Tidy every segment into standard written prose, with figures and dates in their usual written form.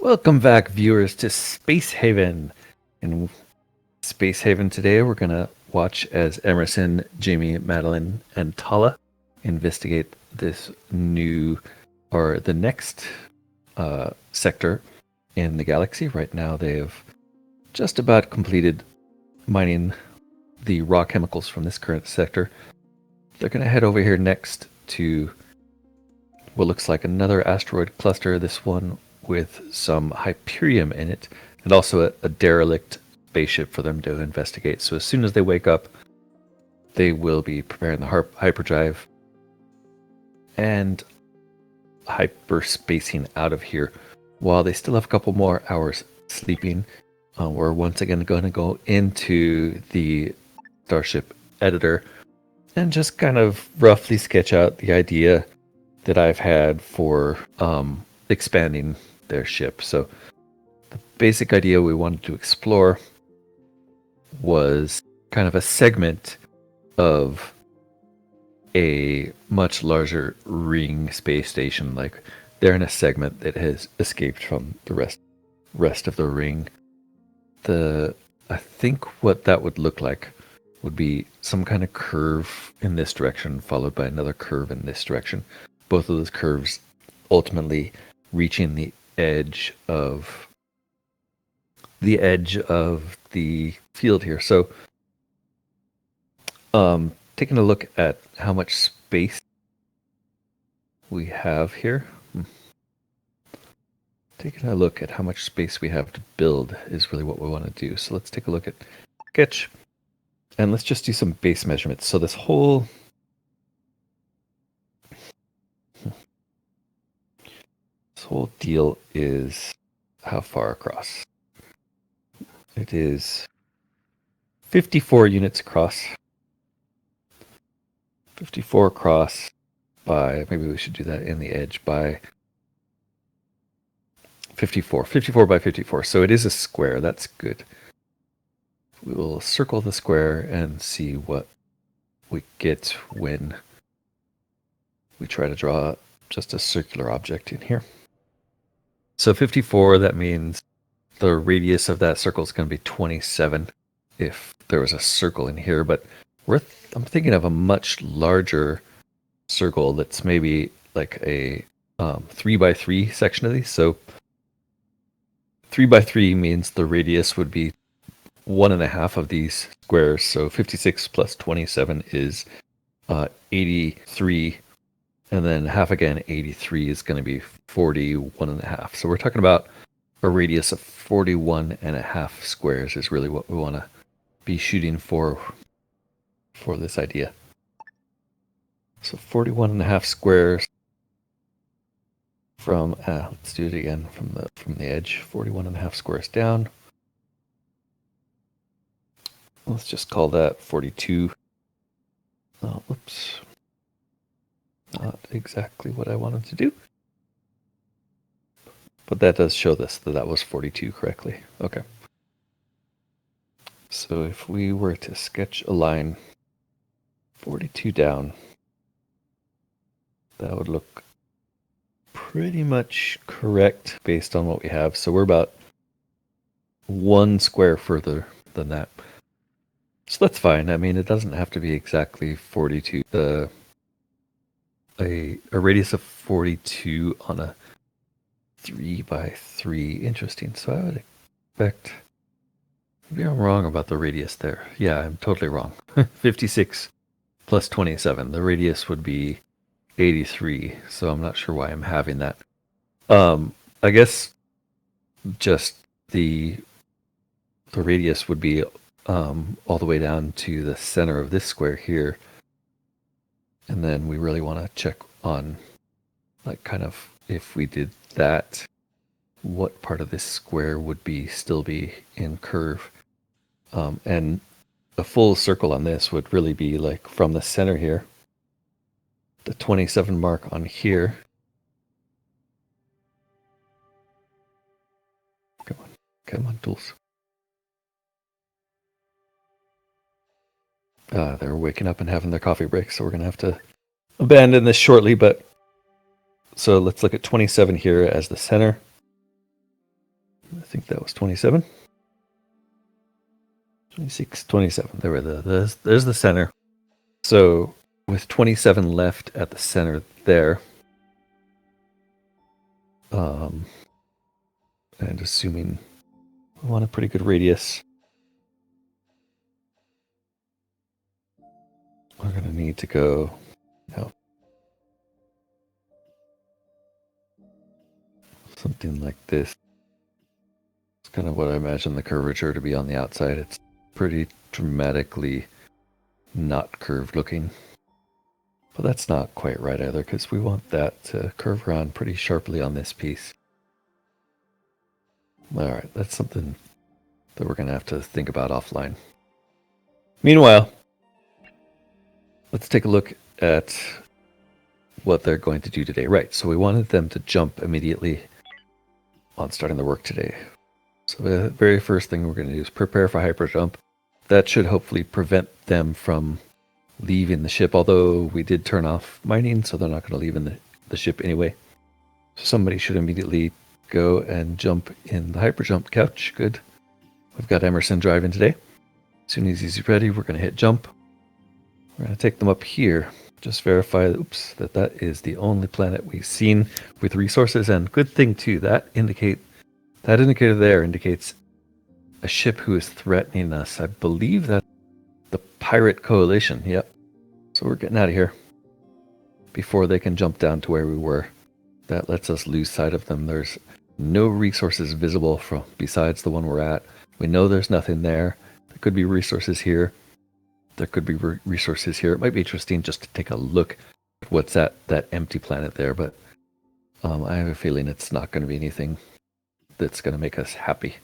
Welcome back, viewers, to Space Haven. In Space Haven today, we're going to watch as Emerson, Jamie, Madeline, and Tala investigate this new, or the next sector in the galaxy. Right now, they have just about completed mining the raw chemicals from this current sector. They're going to head over here next to what looks like another asteroid cluster, this one with some Hyperium in it, and also a derelict spaceship for them to investigate. So as soon as they wake up, they will be preparing the hyperdrive and hyperspacing out of here. While they still have a couple more hours sleeping, we're once again going to go into the Starship editor and just kind of roughly sketch out the idea that I've had for expanding their ship. So the basic idea we wanted to explore was kind of a segment of a much larger ring space station. Like they're in a segment that has escaped from the rest of the ring. I think what that would look like would be some kind of curve in this direction followed by another curve in this direction. Both of those curves ultimately reaching the edge of the field here. So taking a look at how much space we have here. Taking a look at how much space we have to build is really what we want to do. So let's take a look at sketch and let's just do some base measurements. So this whole deal is how far across? It is 54 units across. 54 across by, maybe we should do that in the edge, by 54. 54 by 54. So it is a square. That's good. We will circle the square and see what we get when we try to draw just a circular object in here. So 54, that means the radius of that circle is going to be 27 if there was a circle in here. But I'm thinking of a much larger circle that's maybe like a 3x3 section of these. So 3x3 means the radius would be 1.5 of these squares. So 56 plus 27 is 83. And then half again, 83 is going to be 41.5. So we're talking about a radius of 41.5 squares is really what we want to be shooting for this idea. So 41.5 squares from, let's do it again from the edge, 41.5 squares down. Let's just call that 42. Oh, whoops. Not exactly what I wanted to do. But that does show that was 42 correctly. Okay. So if we were to sketch a line 42 down, that would look pretty much correct based on what we have. So we're about 1 square further than that. So that's fine. I mean, it doesn't have to be exactly 42. A radius of 42 on a 3x3. Interesting. So I would expect, maybe I'm wrong about the radius there. Yeah, I'm totally wrong. 56 plus 27. The radius would be 83. So I'm not sure why I'm having that. I guess just the radius would be all the way down to the center of this square here. And then we really want to check on, like, kind of, if we did that, what part of this square would still be in curve. And a full circle on this would really be like from the center here, the 27 mark on here. Come on, tools. They're waking up and having their coffee break, so we're going to have to abandon this shortly. But so let's look at 27 here as the center. think that was 27. 26, 27. There were there's the center. So with 27 left at the center there, and assuming we want a pretty good radius, we're going to need to go, something like this. It's kind of what I imagine the curvature to be on the outside. It's pretty dramatically not curved looking. But that's not quite right either, because we want that to curve around pretty sharply on this piece. Alright, that's something that we're going to have to think about offline. Meanwhile, let's take a look at what they're going to do today. Right, so we wanted them to jump immediately on starting the work today. So the very first thing we're going to do is prepare for hyper jump. That should hopefully prevent them from leaving the ship, although we did turn off mining, so they're not going to leave in the ship anyway. So somebody should immediately go and jump in the hyper jump couch. Good. We've got Emerson driving today. As soon as he's ready, we're going to hit jump. We're going to take them up here. Just verify, that is the only planet we've seen with resources. And good thing too, that indicator there indicates a ship who is threatening us. I believe that the pirate coalition. Yep. So we're getting out of here before they can jump down to where we were. That lets us lose sight of them. There's no resources visible from besides the one we're at. We know there's nothing there. There could be resources here. There could be resources here. It might be interesting just to take a look at what's at that empty planet there, but I have a feeling it's not going to be anything that's going to make us happy.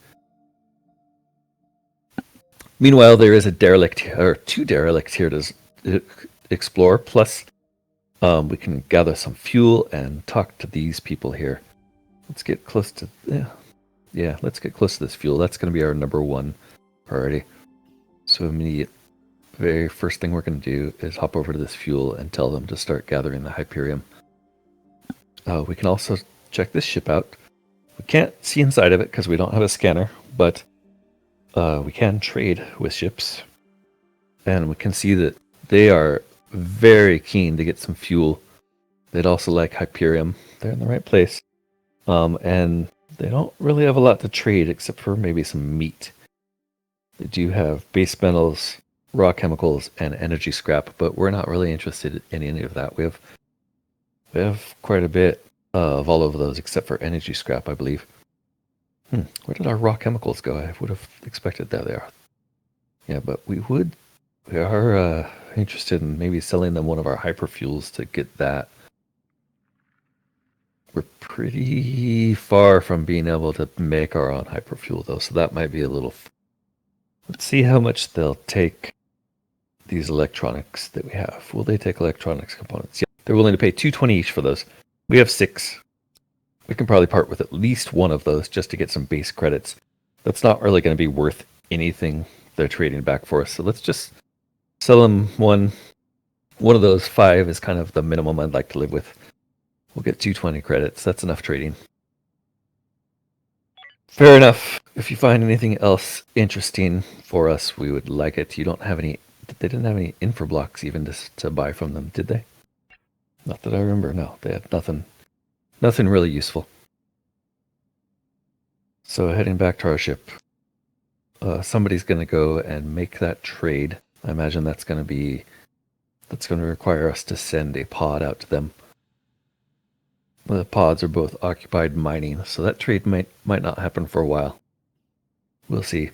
Meanwhile, there is a derelict, or two derelicts here to explore, plus we can gather some fuel and talk to these people here. Let's get close to, let's get close to this fuel. That's going to be our number one priority. So very first thing we're going to do is hop over to this fuel and tell them to start gathering the Hyperium. We can also check this ship out. We can't see inside of it because we don't have a scanner, but we can trade with ships. And we can see that they are very keen to get some fuel. They'd also like Hyperium. They're in the right place. And they don't really have a lot to trade except for maybe some meat. They do have base metals, raw chemicals, and energy scrap, but we're not really interested in any of that. We have quite a bit of all of those except for energy scrap, I believe. Where did our raw chemicals go? I would have expected that they are. Yeah, but we are interested in maybe selling them one of our hyperfuels to get that. We're pretty far from being able to make our own hyperfuel, though, so that might be a little... Let's see how much they'll take these electronics that we have. Will they take electronics components? Yeah, they're willing to pay $220 each for those. We have 6. We can probably part with at least one of those just to get some base credits. That's not really going to be worth anything they're trading back for us. So let's just sell them one. One of those 5 is kind of the minimum I'd like to live with. We'll get 220 credits. That's enough trading. Fair enough. If you find anything else interesting for us, we would like it. You don't have any... They didn't have any infra blocks even to buy from them, did they? Not that I remember. No, they had nothing really useful. So heading back to our ship. Somebody's going to go and make that trade. I imagine that's going to require us to send a pod out to them. The pods are both occupied mining, so that trade might not happen for a while. We'll see.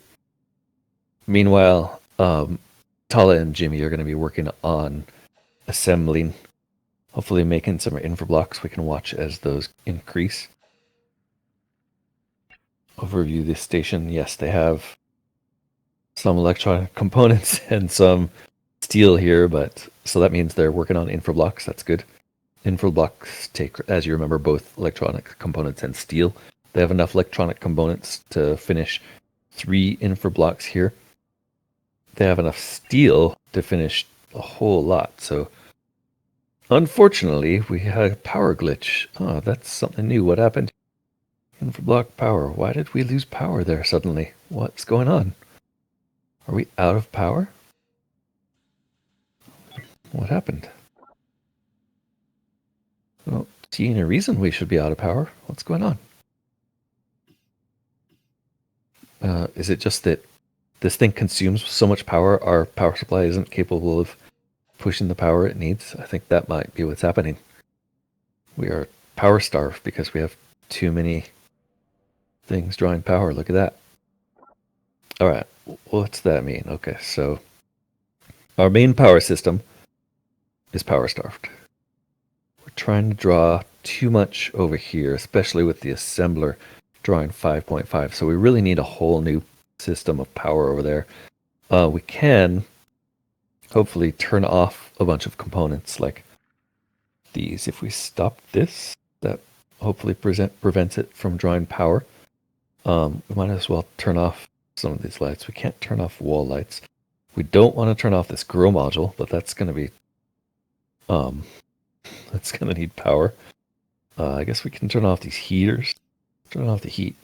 Meanwhile, Tala and Jimmy are going to be working on assembling, hopefully making some infra blocks we can watch as those increase. Overview this station. Yes, they have some electronic components and some steel here, but so that means they're working on infra blocks. That's good. Infra blocks take, as you remember, both electronic components and steel. They have enough electronic components to finish 3 infra blocks here. They have enough steel to finish a whole lot. So, unfortunately, we had a power glitch. Oh, that's something new. What happened? And for block power, why did we lose power there suddenly? What's going on? Are we out of power? What happened? I don't see any reason we should be out of power. What's going on? Is it just that this thing consumes so much power, our power supply isn't capable of pushing the power it needs? I think that might be what's happening. We are power starved because we have too many things drawing power. Look at that. All right, what's that mean? Okay, so our main power system is power starved. We're trying to draw too much over here, especially with the assembler drawing 5.5. So we really need a whole new system of power over there. We can hopefully turn off a bunch of components like these. If we stop this, that hopefully prevents it from drawing power. We might as well turn off some of these lights. We can't turn off wall lights. We don't want to turn off this grow module, but that's going to be that's going to need power. I guess we can turn off these heaters. Turn off the heat.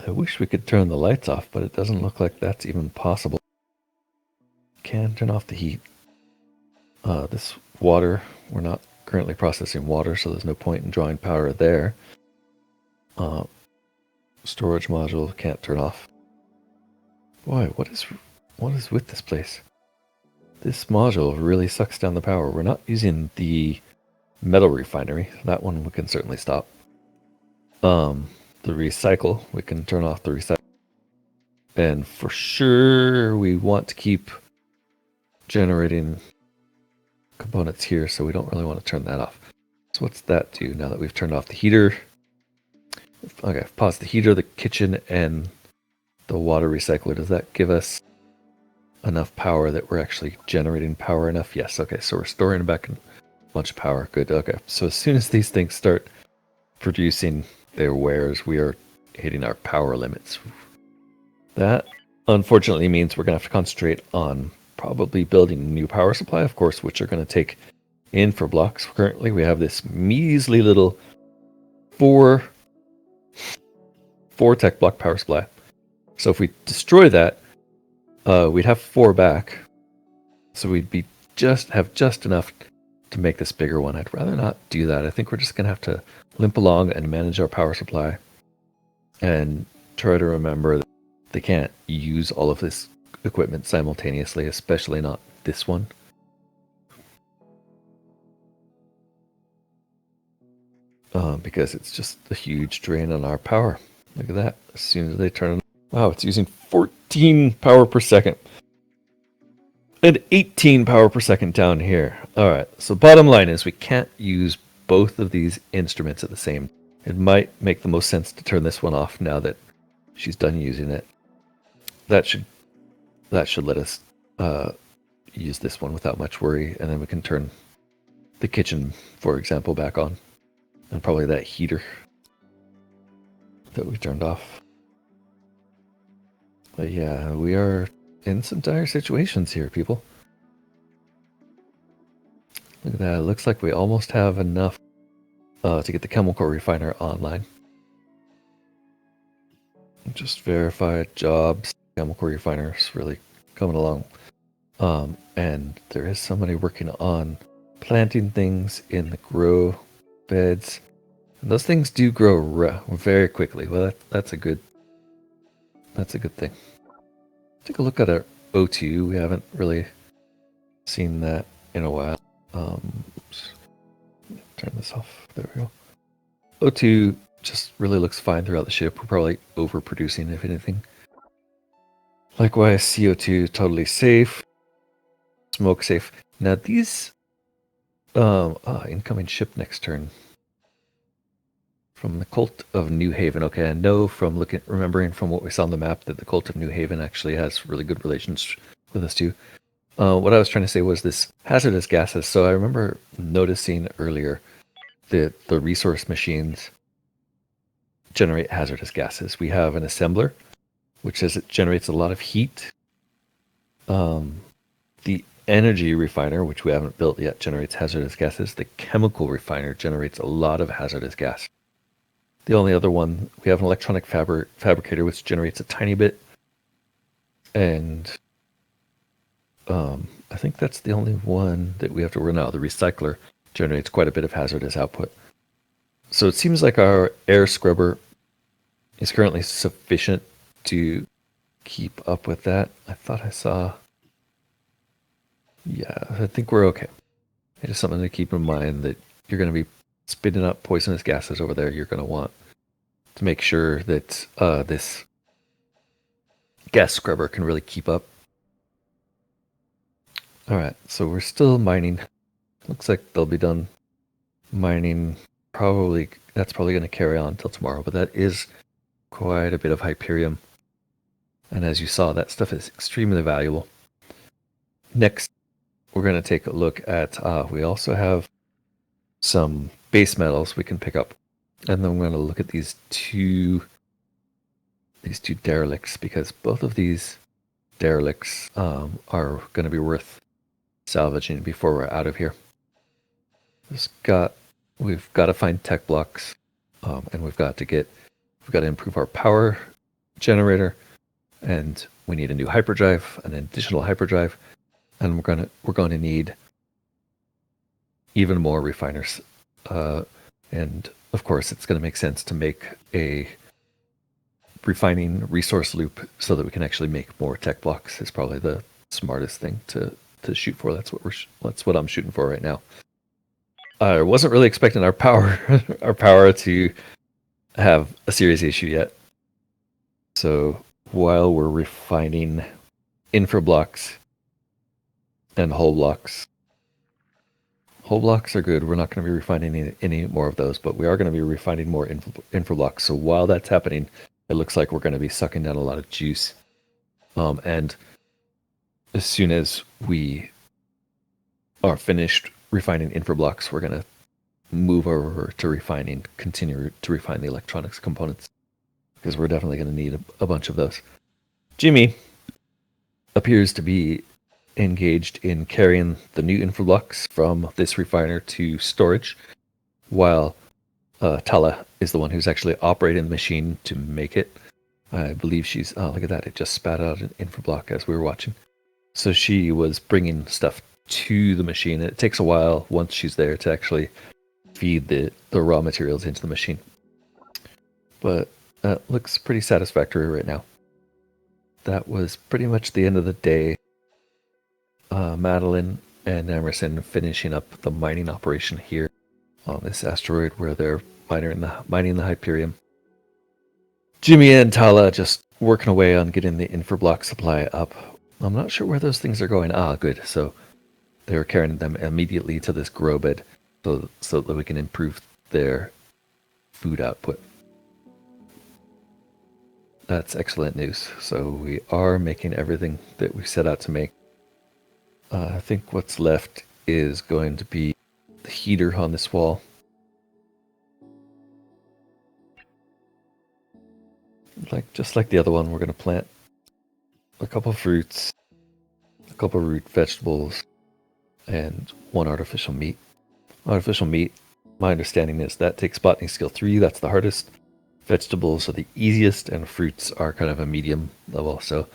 I wish we could turn the lights off, but it doesn't look like that's even possible. Can turn off the heat. This water, we're not currently processing water, so there's no point in drawing power there. Storage module can't turn off. Boy, what is with this place? This module really sucks down the power. We're not using the metal refinery. That one we can certainly stop. The recycle, we can turn off the recycle. And for sure, we want to keep generating components here, so we don't really want to turn that off. So what's that do now that we've turned off the heater? Okay, I've paused the heater, the kitchen, and the water recycler. Does that give us enough power that we're actually generating power enough? Yes, okay, so we're storing back a bunch of power. Good, okay. So as soon as these things start producing their wares, we are hitting our power limits. That unfortunately means we're going to have to concentrate on probably building a new power supply, of course, which are going to take infra blocks. Currently, we have this measly little four tech block power supply. So if we destroy that, we'd have 4 back. So we'd be have just enough to make this bigger one. I'd rather not do that. I think we're just going to have to limp along and manage our power supply and try to remember that they can't use all of this equipment simultaneously, especially not this one. Because it's just a huge drain on our power. Look at that. As soon as they turn it, wow, it's using 14 power per second. And 18 power per second down here. All right, so bottom line is we can't use both of these instruments at the same. It might make the most sense to turn this one off now that she's done using it. That should let us use this one without much worry, and then we can turn the kitchen, for example, back on, and probably that heater that we turned off. But yeah, we are in some dire situations here, people. Look at that. It looks like we almost have enough to get the chemical refiner online. Just verified jobs. Chemical refiners really coming along. And there is somebody working on planting things in the grow beds. And those things do grow very quickly. Well, that's a good thing. Take a look at our O2. We haven't really seen that in a while. Oops. Turn this off. There we go. O2 just really looks fine throughout the ship. We're probably overproducing, if anything. Likewise, CO2 totally safe. Smoke safe. Now these incoming ship next turn. From the Cult of New Haven. Okay, I know from remembering from what we saw on the map that the Cult of New Haven actually has really good relations with us too. What I was trying to say was this hazardous gases. So I remember noticing earlier that the resource machines generate hazardous gases. We have an assembler, which says it generates a lot of heat. The energy refiner, which we haven't built yet, generates hazardous gases. The chemical refiner generates a lot of hazardous gas. the only other one, we have an electronic fabricator, which generates a tiny bit. And I think that's the only one that we have to run out. The recycler generates quite a bit of hazardous output. So it seems like our air scrubber is currently sufficient to keep up with that. I thought I saw... Yeah, I think we're okay. It is something to keep in mind that you're going to be spitting up poisonous gases over there. You're going to want to make sure that this gas scrubber can really keep up. All right, so we're still mining. Looks like they'll be done mining probably. That's probably going to carry on until tomorrow, but that is quite a bit of Hyperium. And as you saw, that stuff is extremely valuable. Next, we're going to take a look at, we also have some base metals we can pick up. And then we're going to look at these two derelicts, because both of these derelicts are going to be worth salvaging before we're out of here. We've got to find tech blocks, and we've got to improve our power generator, and we need a new hyperdrive, an additional hyperdrive, and we're going to need even more refiners. And of course, it's going to make sense to make a refining resource loop so that we can actually make more tech blocks. Is probably the smartest thing to shoot for. That's what I'm shooting for right now. I wasn't really expecting our power to have a serious issue yet. So while we're refining infra blocks and whole blocks are good. We're not going to be refining any more of those, but we are going to be refining more infra blocks. So while that's happening, it looks like we're going to be sucking down a lot of juice. And as soon as we are finished refining infra blocks, we're going to move over to continue to refine the electronics components, because we're definitely going to need a bunch of those. Jimmy appears to be engaged in carrying the new infra blocks from this refiner to storage, while Tala is the one who's actually operating the machine to make it. I believe she's... Oh, look at that. It just spat out an infra block as we were watching. So she was bringing stuff to the machine. It takes a while once she's there to actually feed the raw materials into the machine. But that looks pretty satisfactory right now. That was pretty much the end of the day. Madeline and Emerson finishing up the mining operation here on this asteroid where they're mining the Hyperium. Jimmy and Tala just working away on getting the infra block supply up. I'm not sure where those things are going. Good. So they were carrying them immediately to this grow bed so that we can improve their food output. That's excellent news. So we are making everything that we set out to make. I think what's left is going to be the heater on this wall. Just like the other one, we're going to plant a couple of fruits, a couple of root vegetables, and one artificial meat. Artificial meat, my understanding is that takes botany skill 3. That's the hardest. Vegetables are the easiest, and fruits are kind of a medium level. So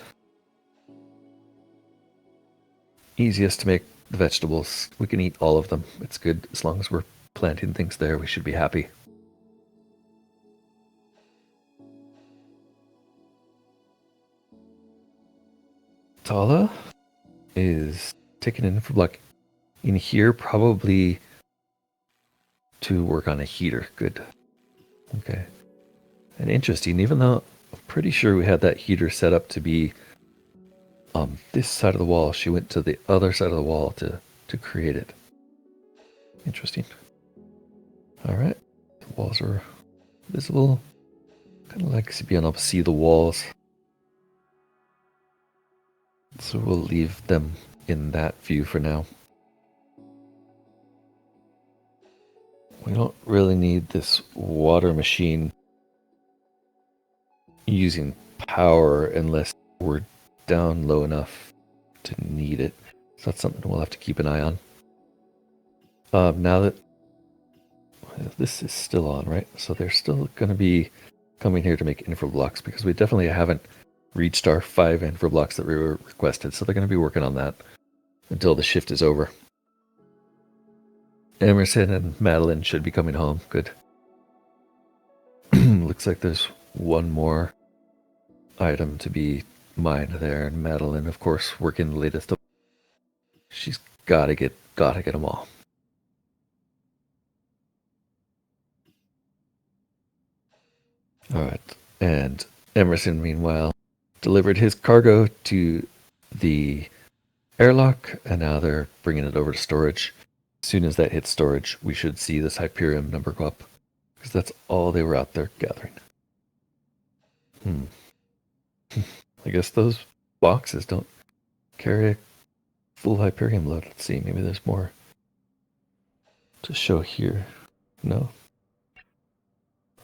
easiest to make the vegetables. We can eat all of them. It's good as long as we're planting things there. We should be happy. Tala is taking an infra block in here, probably to work on a heater. Good. Okay. And interesting, even though I'm pretty sure we had that heater set up to be on this side of the wall, she went to the other side of the wall to create it. Interesting. All right. The walls are visible. Kind of like being able to see the walls. So we'll leave them in that view for now. We don't really need this water machine using power unless we're down low enough to need it. So that's something we'll have to keep an eye on. Now that This is still on, right? So they're still going to be coming here to make infra blocks because we definitely haven't reached our 5 infra blocks that we were requested. So they're going to be working on that until the shift is over. Emerson and Madeline should be coming home. Good. Looks like there's one more item to be mined there, and Madeline, of course, working the latest. She's gotta get them all. All right, and Emerson, meanwhile, delivered his cargo to the airlock, and now they're bringing it over to storage. As soon as that hits storage, we should see this Hyperion number go up, because that's all they were out there gathering. I guess those boxes don't carry a full Hyperion load. Let's see, maybe there's more to show here. No?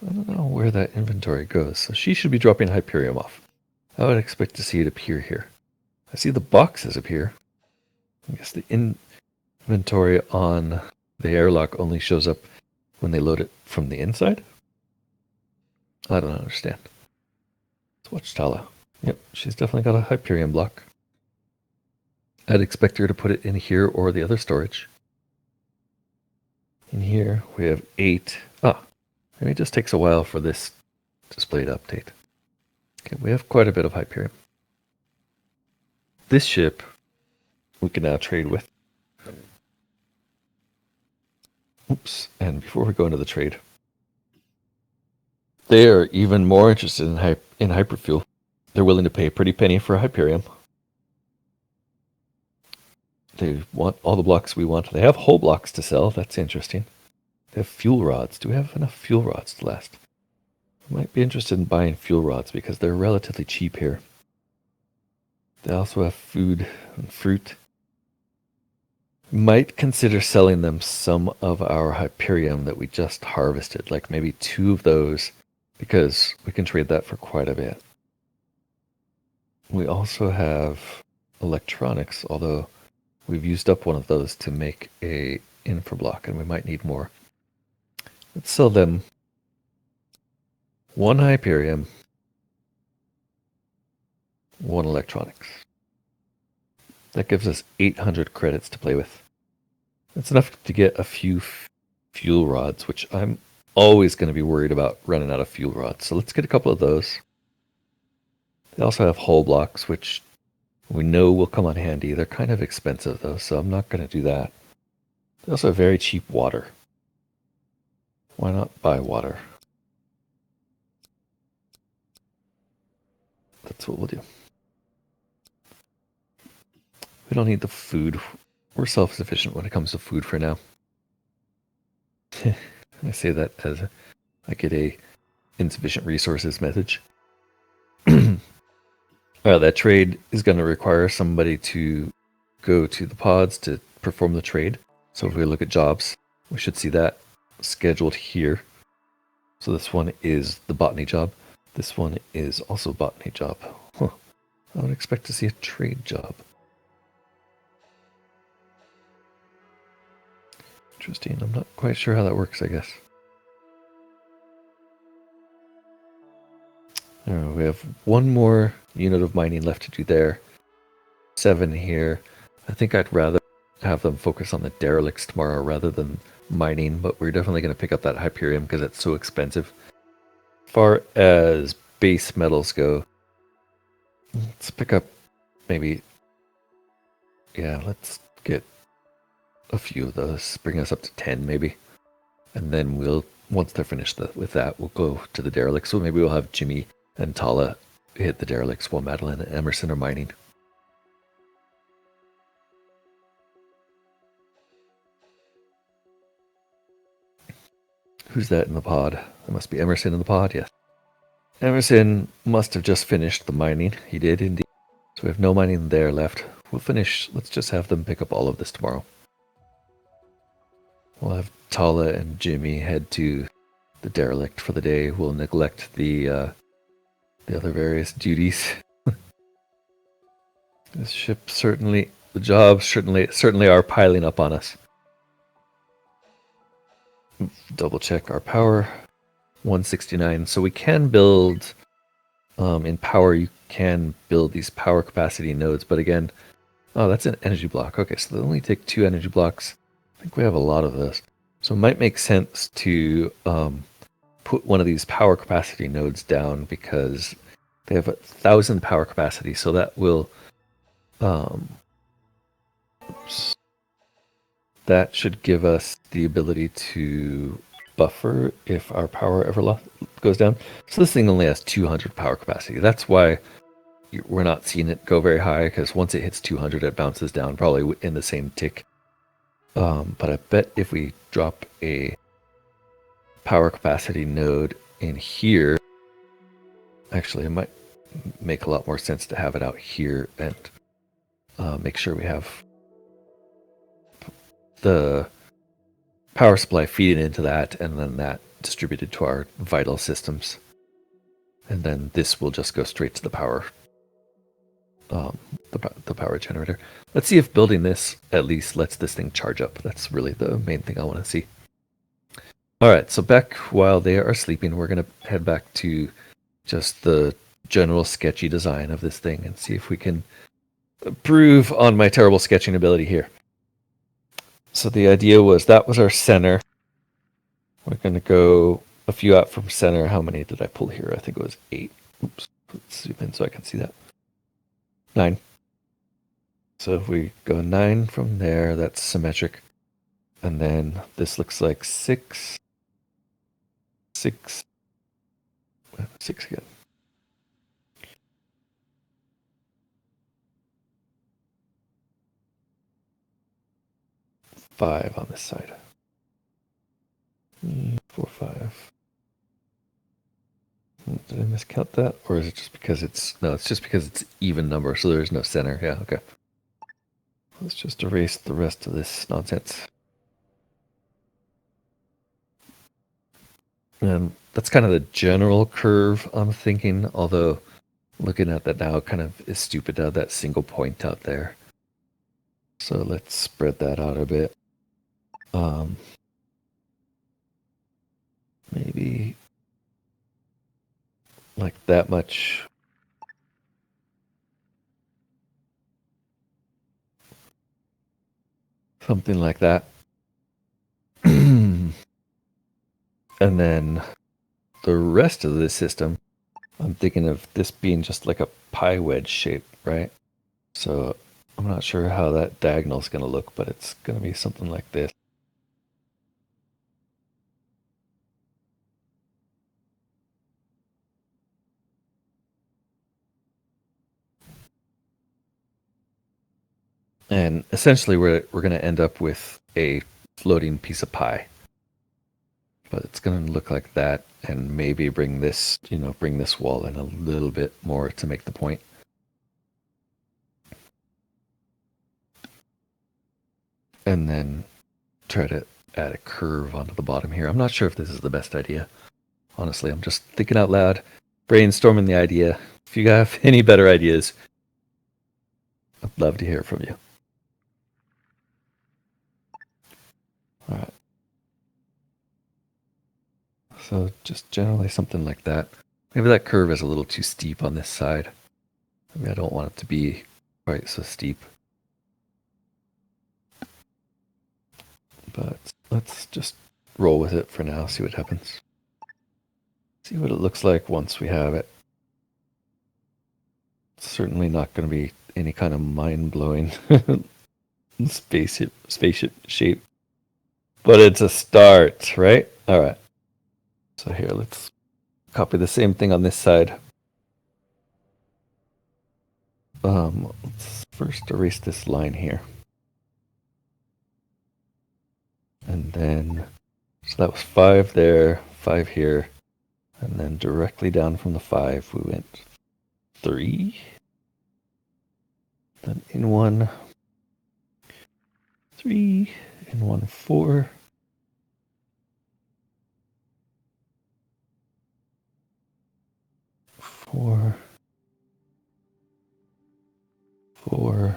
I don't know where that inventory goes. So she should be dropping Hyperium off. I would expect to see it appear here. I see the boxes appear. I guess the inventory on the airlock only shows up when they load it from the inside? I don't understand. Let's watch Tala. Yep, she's definitely got a Hyperion block. I'd expect her to put it in here or the other storage. In here, we have 8. Maybe it just takes a while for this display to update. Okay, we have quite a bit of Hyperion. This ship we can now trade with. Oops, and before we go into the trade, they are even more interested in hyperfuel. They're willing to pay a pretty penny for a Hyperium. They want all the blocks we want. They have whole blocks to sell. That's interesting. They have fuel rods. Do we have enough fuel rods to last? I might be interested in buying fuel rods because they're relatively cheap here. They also have food and fruit. Might consider selling them some of our Hyperium that we just harvested, like maybe 2 of those, because we can trade that for quite a bit. We also have electronics, although we've used up one of those to make a infra block, and we might need more. Let's sell them 1 Hyperium, 1 electronics. That gives us 800 credits to play with. That's enough to get a few fuel rods, which I'm always going to be worried about running out of fuel rods. So let's get a couple of those. They also have hull blocks, which we know will come in handy. They're kind of expensive, though, so I'm not going to do that. They also have very cheap water. Why not buy water? That's what we'll do. We don't need the food. We're self-sufficient when it comes to food for now. I say that as I get a insufficient resources message. That trade is going to require somebody to go to the pods to perform the trade. So if we look at jobs, we should see that scheduled here. So this one is the botany job. This one is also botany job. I would expect to see a trade job. Interesting. I'm not quite sure how that works, I guess. We have 1 more unit of mining left to do there. 7 here. I think I'd rather have them focus on the derelicts tomorrow rather than mining, but we're definitely going to pick up that Hyperium because it's so expensive. As far as base metals go, let's pick up maybe, let's get a few of those, bring us up to 10 maybe, and then once they're finished with that, we'll go to the derelicts. So maybe we'll have Jimmy and Tala hit the derelicts while Madeline and Emerson are mining. Who's that in the pod? That must be Emerson in the pod, yes. Emerson must have just finished the mining. He did indeed. So we have no mining there left. We'll finish. Let's just have them pick up all of this tomorrow. We'll have Tala and Jimmy head to the derelict for the day. We'll neglect the other various duties. This ship the jobs certainly are piling up on us. double check our power. 169. So we can build, in power, you can build these power capacity nodes. But again, oh, that's an energy block. Okay, so they only take 2 energy blocks. I think we have a lot of those. So it might make sense to put one of these power capacity nodes down because they have 1,000 power capacity. So that will, that should give us the ability to buffer if our power ever goes down. So this thing only has 200 power capacity. That's why we're not seeing it go very high, because once it hits 200, it bounces down probably in the same tick. But I bet if we drop a power capacity node in here, actually it might make a lot more sense to have it out here and make sure we have the power supply feeding into that, and then that distributed to our vital systems. And then this will just go straight to the power, the power generator. Let's see if building this at least lets this thing charge up. That's really the main thing I want to see. All right, so back while they are sleeping, we're going to head back to just the general sketchy design of this thing and see if we can improve on my terrible sketching ability here. So the idea was that was our center. We're going to go a few out from center. How many did I pull here? I think it was 8. Oops. Let's zoom in so I can see that. 9. So if we go 9 from there, that's symmetric. And then this looks like 6. 6. 6 again. Five on this side. 4, 5. Did I miscount that? Or is it just because it's... No, it's just because it's even number, so there's no center. Yeah, okay. Let's just erase the rest of this nonsense. And that's kind of the general curve I'm thinking, although looking at that now kind of is stupid to have that single point out there. So let's spread that out a bit. Maybe like that much. Something like that. And then the rest of the system, I'm thinking of this being just like a pie wedge shape, right? So I'm not sure how that diagonal is going to look, but it's going to be something like this. And essentially we're going to end up with a floating piece of pie. But it's going to look like that, and maybe bring this, bring this wall in a little bit more to make the point. And then try to add a curve onto the bottom here. I'm not sure if this is the best idea. Honestly, I'm just thinking out loud, brainstorming the idea. If you have any better ideas, I'd love to hear from you. All right. So just generally something like that. Maybe that curve is a little too steep on this side. Maybe I don't want it to be quite so steep. But let's just roll with it for now, see what happens. See what it looks like once we have it. It's certainly not going to be any kind of mind-blowing spaceship shape. But it's a start, right? All right. So here, let's copy the same thing on this side. Let's first erase this line here. And then, so that was 5 there, 5 here. And then directly down from the 5, we went 3. Then in 1, 3, in 1, 4. 4, 4.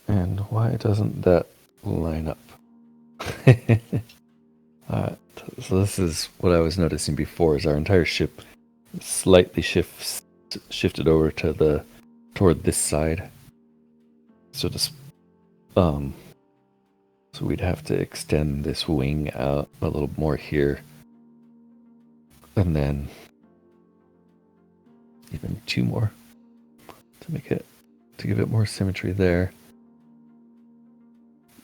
And why doesn't that line up. So this is what I was noticing before, is our entire ship slightly shifted over to toward this side. So just so we'd have to extend this wing out a little more here, and then even 2 more to give it more symmetry there.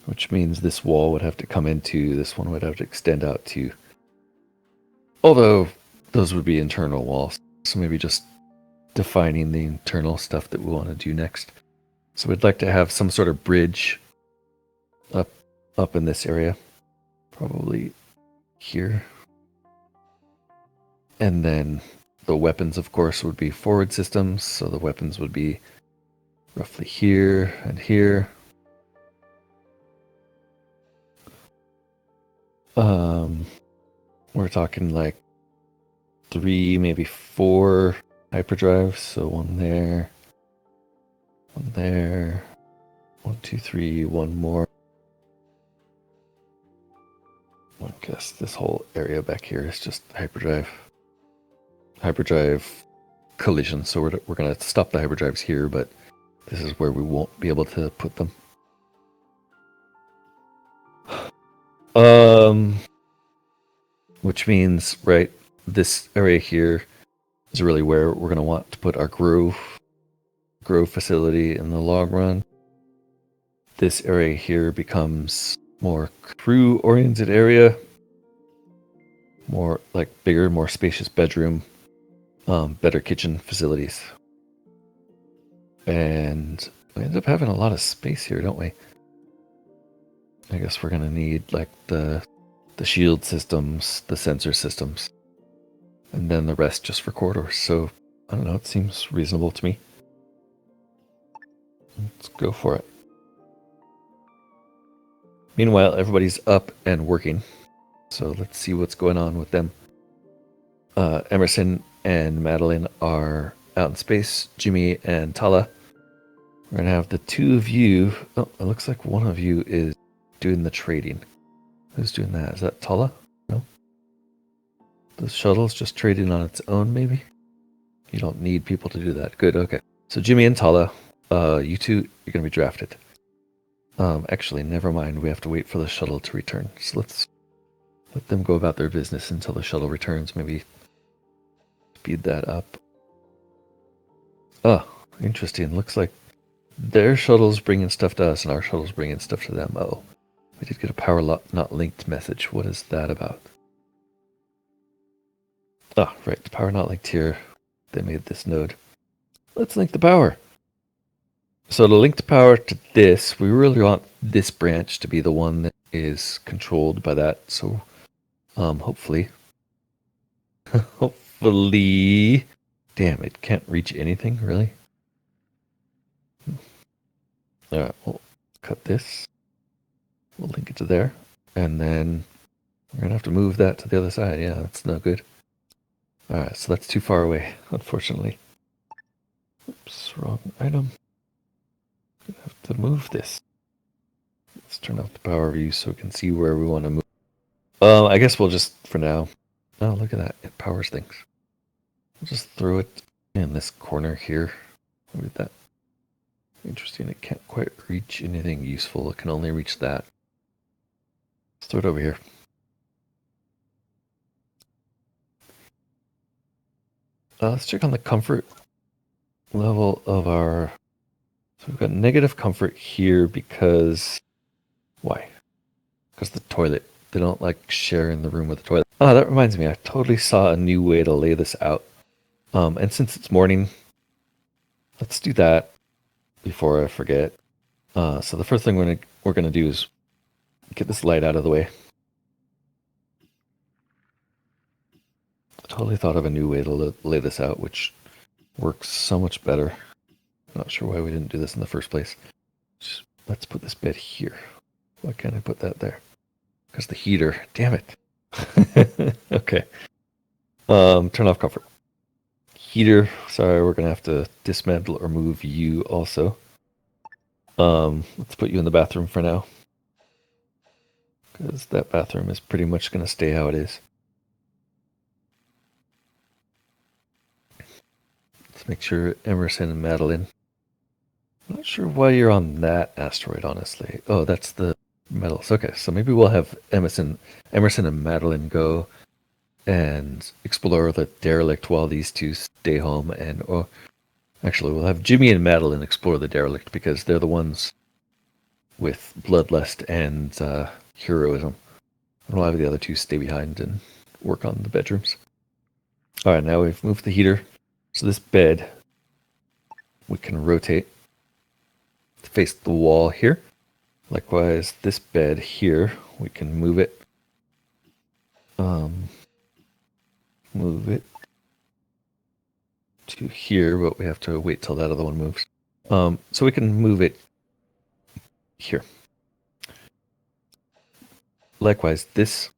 Which means this wall would have to come into, this one would have to extend out to. Although those would be internal walls, so maybe just defining the internal stuff that we want to do next. So we'd like to have some sort of bridge up in this area, probably here. And then the weapons, of course, would be forward systems, so the weapons would be roughly here and here. We're talking like 3, maybe 4 hyperdrives. So 1 there, 1 there, 1, 2, 3, 1 more. I guess this whole area back here is just hyperdrive collision. So we're gonna stop the hyperdrives here, but this is where we won't be able to put them. Which means, right, this area here is really where we're going to want to put our grow facility in the long run. This area here becomes more crew-oriented area, more like bigger, more spacious bedroom, better kitchen facilities. And we end up having a lot of space here, don't we? I guess we're going to need like the shield systems, the sensor systems, and then the rest just for corridors. So, I don't know, it seems reasonable to me. Let's go for it. Meanwhile, everybody's up and working. So let's see what's going on with them. Emerson and Madeline are out in space. Jimmy and Tala. We're going to have the 2 of you. Oh, it looks like one of you is doing the trading. Who's doing that? Is that Tala? No? The shuttle's just trading on its own, maybe? You don't need people to do that. Good, okay. So Jimmy and Tala, you 2, you're going to be drafted. Actually, never mind. We have to wait for the shuttle to return. So let's let them go about their business until the shuttle returns. Maybe speed that up. Oh, interesting. Looks like their shuttle's bringing stuff to us and our shuttle's bringing stuff to them. Oh, we did get a power not linked message. What is that about? Ah, right. The power not linked here. They made this node. Let's link the power. So to link the power to this, we really want this branch to be the one that is controlled by that. So hopefully, damn, it can't reach anything, really? All right, we'll cut this. We'll link it to there. And then we're going to have to move that to the other side. Yeah, that's no good. All right, so that's too far away, unfortunately. Oops, wrong item. Gonna have to move this. Let's turn off the power view so we can see where we want to move. I guess we'll just, for now. Oh, look at that. It powers things. We'll just throw it in this corner here. Look at that. Interesting. It can't quite reach anything useful. It can only reach that. Let's throw it over here. Let's check on the comfort level of our... So we've got negative comfort here because... Why? Because the toilet. They don't like share in the room with the toilet. Oh, that reminds me. I totally saw a new way to lay this out. And since it's morning, let's do that before I forget. So the first thing we're gonna do is get this light out of the way. I totally thought of a new way to lay this out, which works so much better. Not sure why we didn't do this in the first place. Let's put this bed here. Why can't I put that there? Because the heater. Damn it. Okay. Turn off comfort. Heater. Sorry, we're gonna have to dismantle or move you also. Let's put you in the bathroom for now. because that bathroom is pretty much going to stay how it is. Let's make sure Emerson and Madeline. I'm not sure why you're on that asteroid, honestly. Oh, that's the metals. Okay, so maybe we'll have Emerson and Madeline go and explore the derelict while these two stay home. And actually, we'll have Jimmy and Madeline explore the derelict because they're the ones with bloodlust and heroism. And we'll have the other two stay behind and work on the bedrooms. All right, now we've moved the heater. So this bed, we can rotate to face the wall here. Likewise, this bed here, we can move it. Move it to here, but we have to wait till that other one moves. So we can move it here. Likewise, this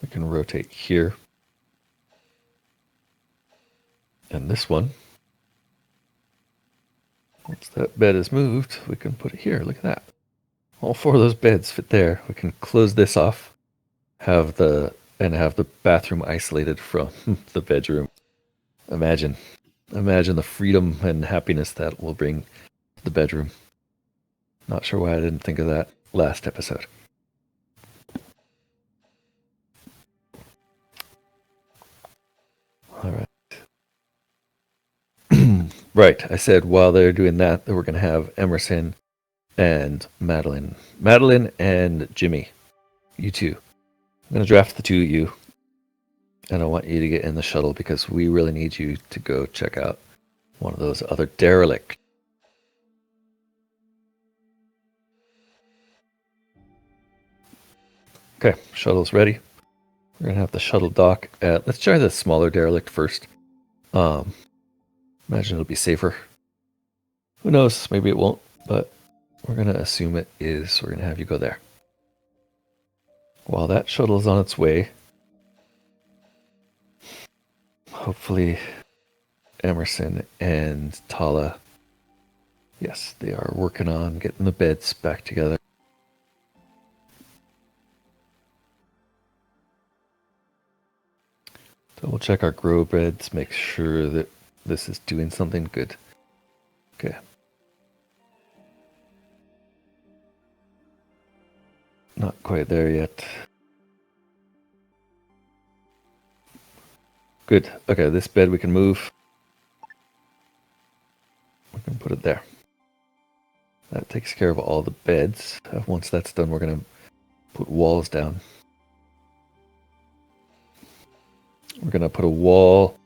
we can rotate here. And this one, once that bed is moved, we can put it here. Look at that. All four of those beds fit there. We can close this off, have the bathroom isolated from the bedroom. Imagine the freedom and happiness that will bring to the bedroom. Not sure why I didn't think of that last episode. All right. Right, I said while they're doing that we're going to have Emerson and Madeline. Madeline and Jimmy, you two. I'm going to draft the two of you, and I want you to get in the shuttle because we really need you to go check out one of those other derelict. Okay, shuttle's ready. We're going to have the shuttle dock at... Let's try the smaller derelict first. Imagine it'll be safer. Who knows? Maybe it won't, but we're going to assume it is. We're going to have you go there. While that shuttle is on its way, hopefully Emerson and Tala, yes, they are working on getting the beds back together. So we'll check our grow beds, make sure that this is doing something good. Okay. Not quite there yet. Good. Okay, this bed we can move. We can put it there. That takes care of all the beds. Once that's done, we're going to put walls down. We're going to put a wall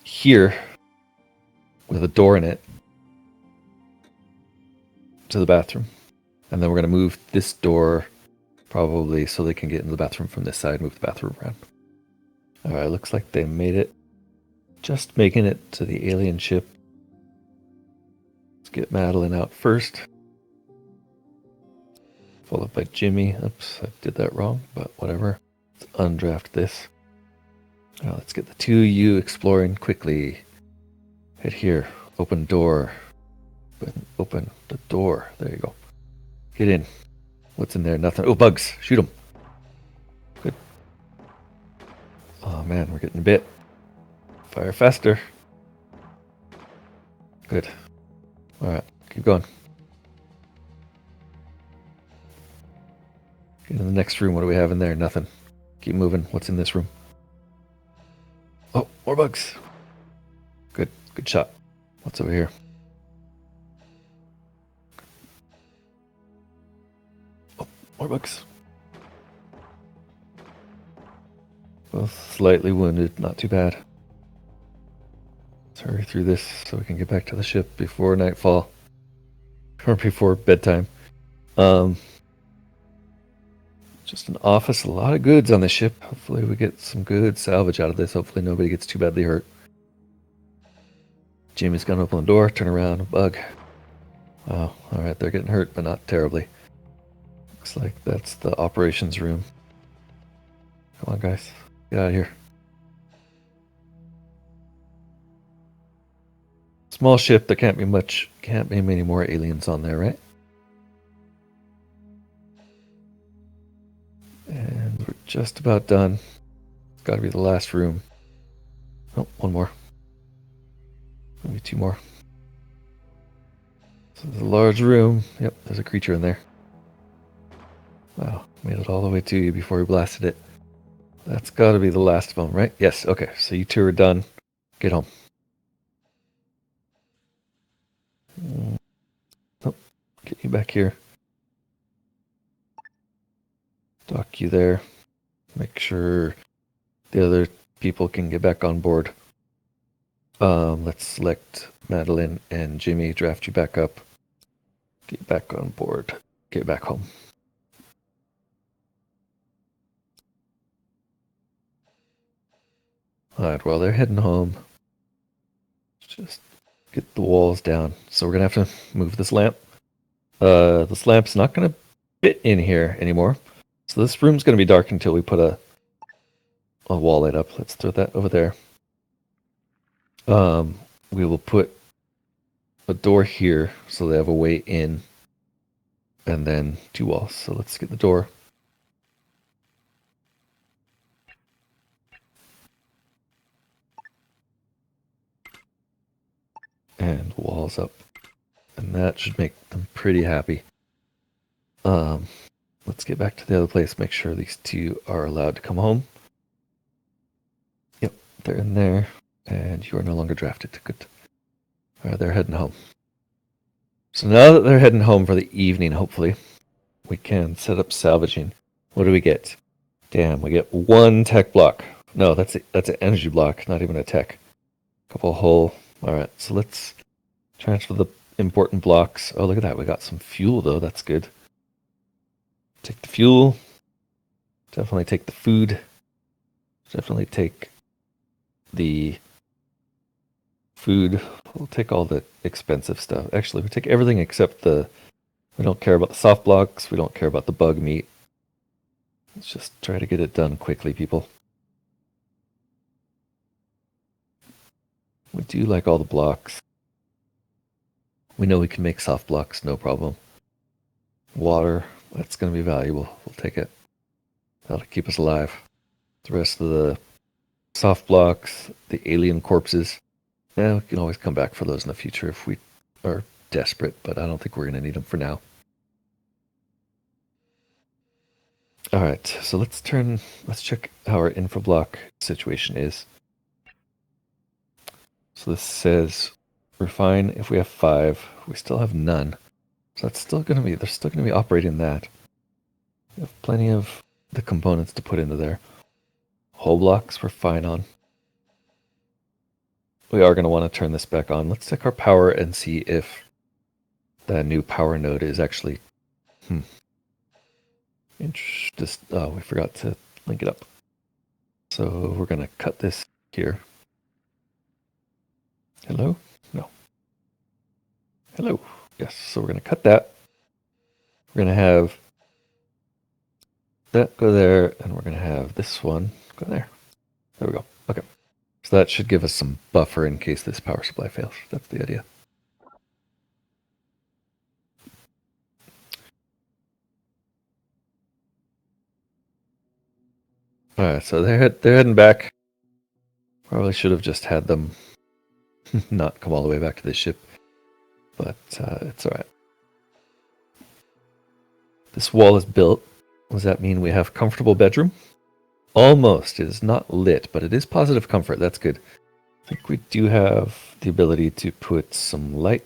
here with a door in it to the bathroom. And then we're going to move this door probably so they can get into the bathroom from this side, move the bathroom around. All right, looks like they made it. Just making it to the alien ship. Let's get Madeline out first. Followed by Jimmy. Oops, I did that wrong, but whatever. Let's undraft this. Now let's get the two of you exploring quickly. Head here. Open door. Open the door. There you go. Get in. What's in there? Nothing. Oh, bugs. Shoot them. Good. Oh, man, we're getting bit. Fire faster. Good. All right, keep going. Get in the next room. What do we have in there? Nothing. Keep moving. What's in this room? Oh, more bugs. Good. Good shot. What's over here? Oh, more bugs. Both slightly wounded. Not too bad. Let's hurry through this so we can get back to the ship before nightfall. Or before bedtime. Just an office, a lot of goods on the ship. Hopefully we get some good salvage out of this. Hopefully nobody gets too badly hurt. Jimmy's gonna open the door, turn around, a bug. Wow, alright, they're getting hurt, but not terribly. Looks like that's the operations room. Come on, guys. Get out of here. Small ship, there can't be many more aliens on there, right? just about done. It's got to be the last room. Oh, one more. Maybe two more. So there's a large room. Yep, there's a creature in there. Wow, made it all the way to you before we blasted it. That's got to be the last of them, right? Yes, okay. So you two are done. Get home. Oh, get you back here. Dock you there. Make sure the other people can get back on board. Let's select Madeline and Jimmy, draft you back up. Get back on board. Get back home. Alright, well, they're heading home. Just get the walls down. So we're going to have to move this lamp. This lamp's not going to fit in here anymore. So this room's going to be dark until we put a wall light up. Let's throw that over there. We will put a door here so they have a way in. And then two walls. So let's get the door. And walls up. And that should make them pretty happy. Let's get back to the other place. Make sure these two are allowed to come home. Yep, they're in there. And you are no longer drafted. Good. All right, they're heading home. So now that they're heading home for the evening, hopefully, we can set up salvaging. What do we get? Damn, we get one tech block. No, that's an energy block, not even a tech. Couple hull. All right, so let's transfer the important blocks. Oh, look at that. We got some fuel, though. That's good. Take the fuel. Definitely take the food. Definitely take the food. We'll take all the expensive stuff. Actually, we take everything except we don't care about the soft blocks. We don't care about the bug meat. Let's just try to get it done quickly, people. We do like all the blocks. We know we can make soft blocks, no problem. Water, that's going to be valuable. We'll take it. That'll keep us alive. The rest of the soft blocks, the alien corpses, yeah, we can always come back for those in the future if we are desperate, but I don't think we're going to need them for now. All right, so let's check how our info block situation is. So this says we're fine if we have 5. We still have none. So that's still going to be, they're still going to be operating that. We have plenty of the components to put into there. Hull blocks we're fine on. We are going to want to turn this back on. Let's check our power and see if that new power node is actually... oh, we forgot to link it up. So we're going to cut this here. Hello? No. Hello. Yes, so we're going to cut that. We're going to have that go there, and we're going to have this one go there. There we go. Okay. So that should give us some buffer in case this power supply fails. That's the idea. All right, so they're heading back. Probably should have just had them not come all the way back to the ship, but it's all right. This wall is built. Does that mean we have comfortable bedroom? Almost. It is not lit, but it is positive comfort. That's good. I think we do have the ability to put some light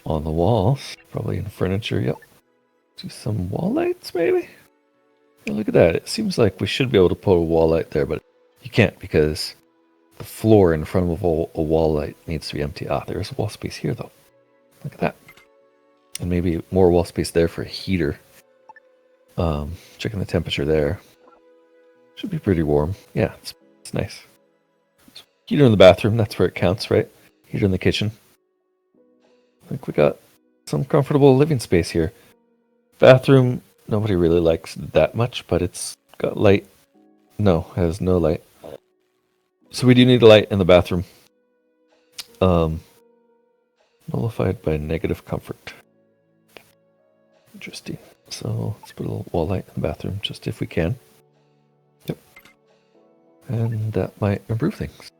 on the walls, probably in furniture. Yep. Do some wall lights, maybe? Yeah, look at that. It seems like we should be able to put a wall light there, but you can't because the floor in front of a wall light needs to be empty. Ah, there's a wall space here, though. Look at that. And maybe more wall space there for a heater. Checking the temperature there. Should be pretty warm. Yeah, it's nice. Heater in the bathroom, that's where it counts, right? Heater in the kitchen. I think we got some comfortable living space here. Bathroom, nobody really likes that much, but it's got light. No, has no light. So we do need a light in the bathroom. Nullified by negative comfort. Interesting. So let's put a little wall light in the bathroom, just if we can. And that might improve things.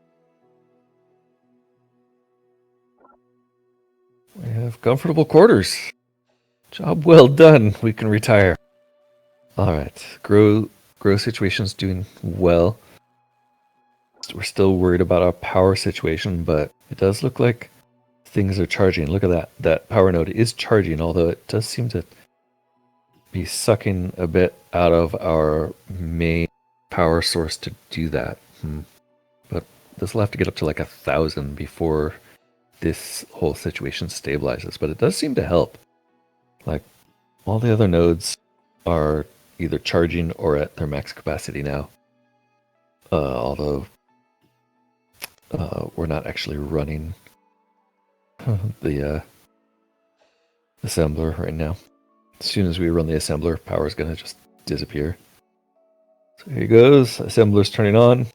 We have comfortable quarters. Job well done. We can retire. All right. Grow situation's doing well. We're still worried about our power situation, but it does look like things are charging. Look at that. That power node is charging, although it does seem to be sucking a bit out of our main power source to do that. But this will have to get up to like 1,000 before this whole situation stabilizes. But it does seem to help. Like, all the other nodes are either charging or at their max capacity now. Although we're not actually running the assembler right now. As soon as we run the assembler, power is going to just disappear. So here he goes. Assembler's turning on.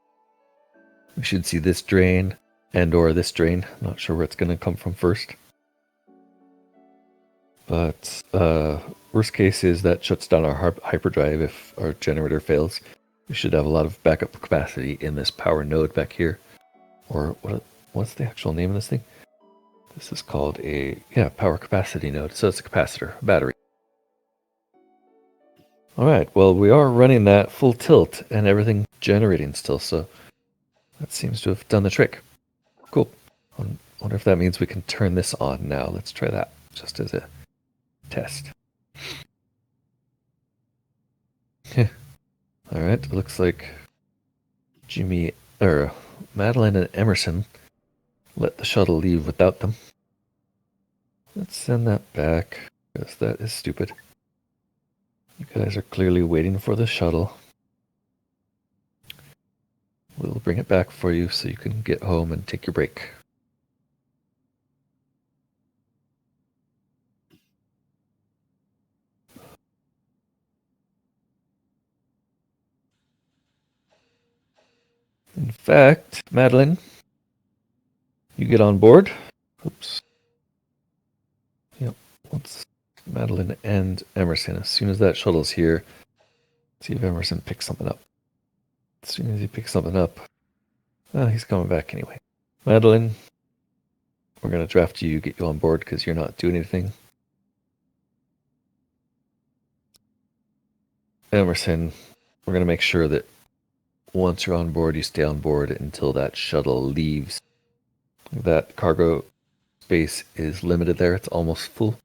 We should see this drain and or this drain. Not sure where it's going to come from first. But worst case is that shuts down our hyperdrive if our generator fails. We should have a lot of backup capacity in this power node back here. Or what's the actual name of this thing? This is called a power capacity node. So it's a capacitor, a battery. All right, well, we are running that full tilt and everything generating still, so that seems to have done the trick. Cool. I wonder if that means we can turn this on now. Let's try that just as a test. All right, looks like Madeline and Emerson let the shuttle leave without them. Let's send that back, because that is stupid. You guys are clearly waiting for the shuttle. We'll bring it back for you so you can get home and take your break. In fact, Madeline, you get on board. Oops. Yep. Let's Madeline and Emerson. As soon as that shuttle's here, see if Emerson picks something up. As soon as he picks something up, he's coming back anyway. Madeline, we're going to draft you, get you on board because you're not doing anything. Emerson, we're going to make sure that once you're on board, you stay on board until that shuttle leaves. That cargo space is limited there. It's almost full.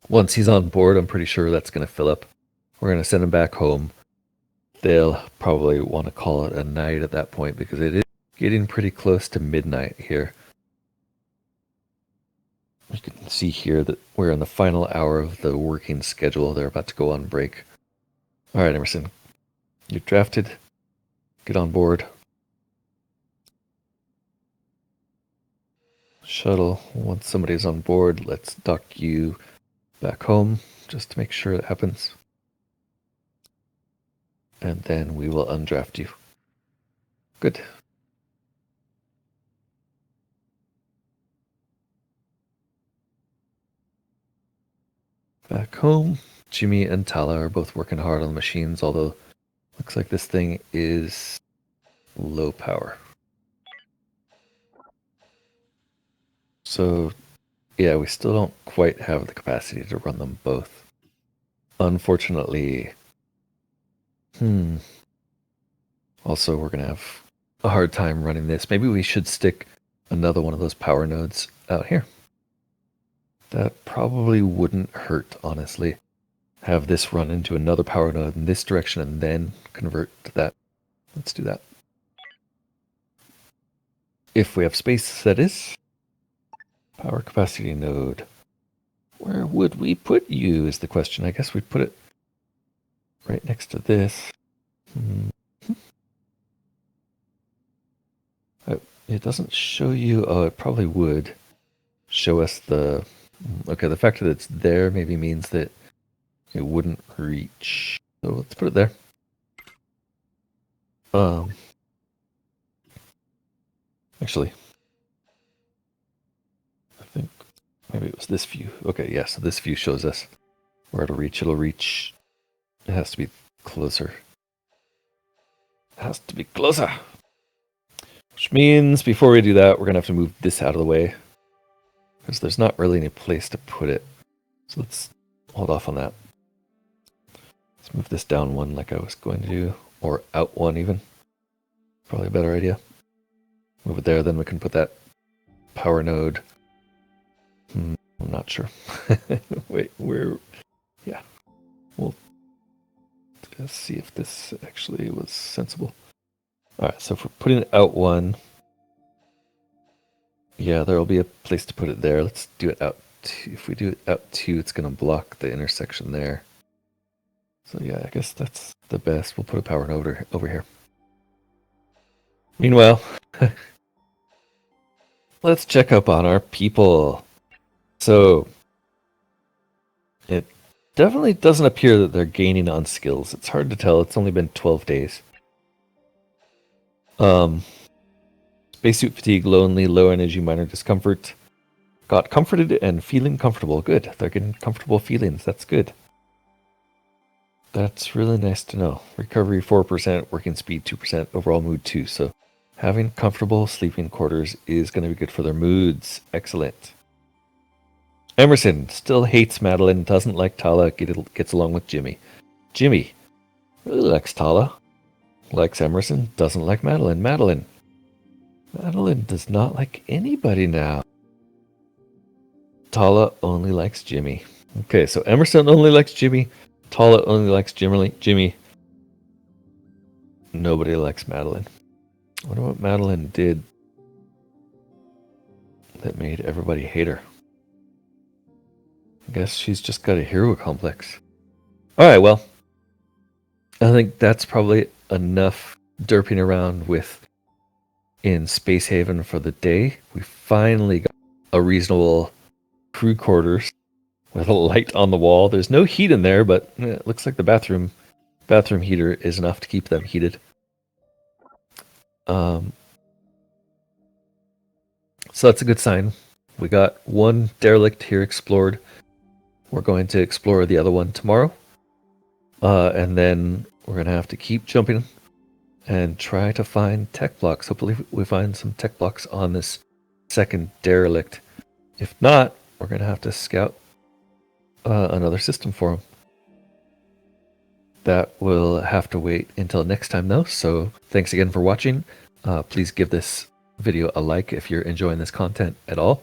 Once he's on board, I'm pretty sure that's going to fill up. We're going to send him back home. They'll probably want to call it a night at that point because it is getting pretty close to midnight here. You can see here that we're in the final hour of the working schedule. They're about to go on break. All right, Emerson, you're drafted. Get on board. Shuttle, once somebody's on board, let's dock you back home just to make sure it happens. And then we will undraft you. Good. Back home, Jimmy and Tala are both working hard on the machines, although looks like this thing is low power. So, yeah, we still don't quite have the capacity to run them both. Unfortunately, also, we're going to have a hard time running this. Maybe we should stick another one of those power nodes out here. That probably wouldn't hurt, honestly. Have this run into another power node in this direction and then convert to that. Let's do that. If we have space, that is. Power capacity node. Where would we put you is the question. I guess we'd put it right next to this. It doesn't show you. Oh, it probably would show us the. Okay, the fact that it's there maybe means that it wouldn't reach. So let's put it there. Actually, I think maybe it was this view. Okay, yeah, so this view shows us where it'll reach. It'll reach. It has to be closer. Has to be closer. Which means before we do that, we're going to have to move this out of the way. Because there's not really any place to put it. So let's hold off on that. Let's move this down one like I was going to do. Or out one even. Probably a better idea. Move it there, then we can put that power node. I'm not sure. Wait, where? Yeah. We'll see if this actually was sensible. Alright, so if we're putting it out one, yeah, there'll be a place to put it there. Let's do it out two. If we do it out two, it's going to block the intersection there. So yeah, I guess that's the best. We'll put a power node over here. Meanwhile, let's check up on our people. So, it definitely doesn't appear that they're gaining on skills. It's hard to tell. It's only been 12 days. Spacesuit fatigue, lonely, low energy, minor discomfort. Got comforted and feeling comfortable. Good. They're getting comfortable feelings. That's good. That's really nice to know. Recovery 4%, working speed 2%, overall mood 2. So having comfortable sleeping quarters is going to be good for their moods. Excellent. Emerson still hates Madeline, doesn't like Tala, gets along with Jimmy. Jimmy really likes Tala, likes Emerson, doesn't like Madeline. Madeline does not like anybody now. Tala only likes Jimmy. Okay, so Emerson only likes Jimmy. Tala only likes Jimmy. Nobody likes Madeline. I wonder what Madeline did that made everybody hate her. I guess she's just got a hero complex. Alright, well, I think that's probably enough derping around with in Space Haven for the day. We finally got a reasonable crew quarters with a light on the wall. There's no heat in there, but it looks like the bathroom heater is enough to keep them heated. So that's a good sign. We got one derelict here explored. We're going to explore the other one tomorrow. And then we're going to have to keep jumping and try to find tech blocks. Hopefully we find some tech blocks on this second derelict. If not, we're going to have to scout another system for them. That will have to wait until next time though. So thanks again for watching. Please give this video a like if you're enjoying this content at all.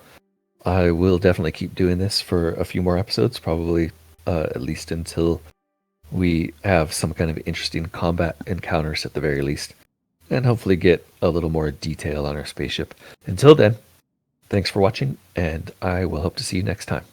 I will definitely keep doing this for a few more episodes, probably at least until we have some kind of interesting combat encounters at the very least, and hopefully get a little more detail on our spaceship. Until then, thanks for watching, and I will hope to see you next time.